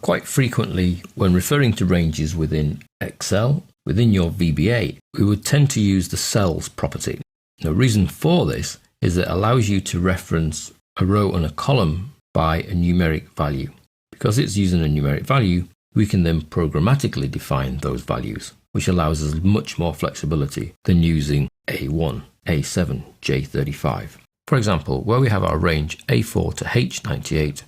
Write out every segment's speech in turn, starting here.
Quite frequently, when referring to ranges within Excel, within your VBA, we would tend to use the cells property. The reason for this is that it allows you to reference a row and a column by a numeric value. Because it's using a numeric value, we can then programmatically define those values, which allows us much more flexibility than using A1, A7, J35. For example, where we have our range A4 to H98,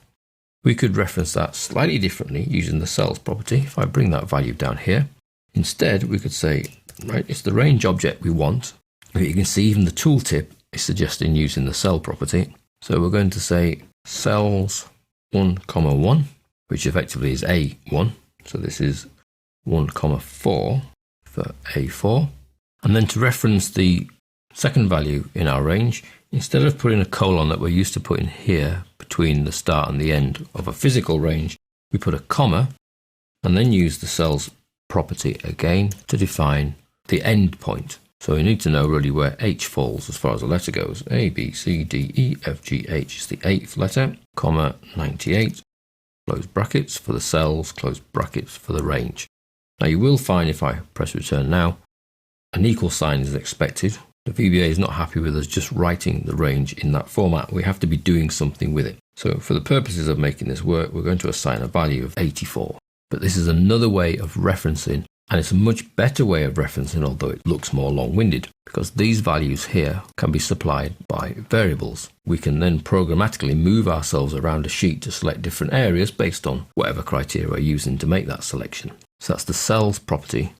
we could reference that slightly differently using the cells property. If I bring that value down here, instead we could say, right, it's the range object we want. You can see even the tooltip is suggesting using the cell property. So we're going to say cells 1, 1, which effectively is A1. So this is 1, 4 for A4. And then to reference the second value in our range, instead of putting a colon that we're used to putting here between the start and the end of a physical range, we put a comma and then use the cells property again to define the end point. So we need to know really where H falls as far as the letter goes. A, B, C, D, E, F, G, H is the 8th letter, comma 98, close brackets for the cells, close brackets for the range. Now you will find if I press return now, an equal sign is expected. The VBA is not happy with us just writing the range in that format. We have to be doing something with it. So for the purposes of making this work, we're going to assign a value of 84. But this is another way of referencing, and it's a much better way of referencing, although it looks more long-winded, because these values here can be supplied by variables. We can then programmatically move ourselves around a sheet to select different areas based on whatever criteria we're using to make that selection. So that's the cells property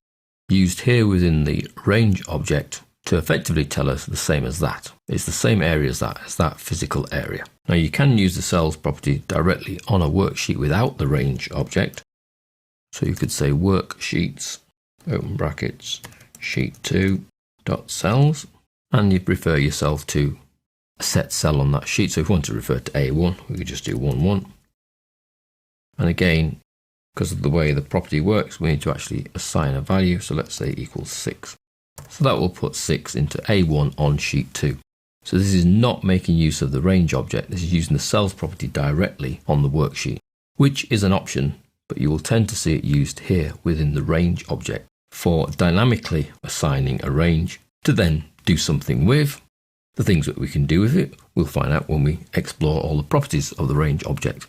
used here within the range object to effectively tell us the same as that. It's the same area as that physical area. Now you can use the cells property directly on a worksheet without the range object. So you could say worksheets, open brackets, sheet 2 dot cells, and you'd refer yourself to a set cell on that sheet. So if we want to refer to A1, we could just do 1, 1. And again, because of the way the property works, we need to actually assign a value. So let's say equals 6. So that will put 6 into A1 on sheet 2. So this is not making use of the range object. This is using the cells property directly on the worksheet, which is an option, but you will tend to see it used here within the range object for dynamically assigning a range to then do something with. The things that we can do with it, we'll find out when we explore all the properties of the range object.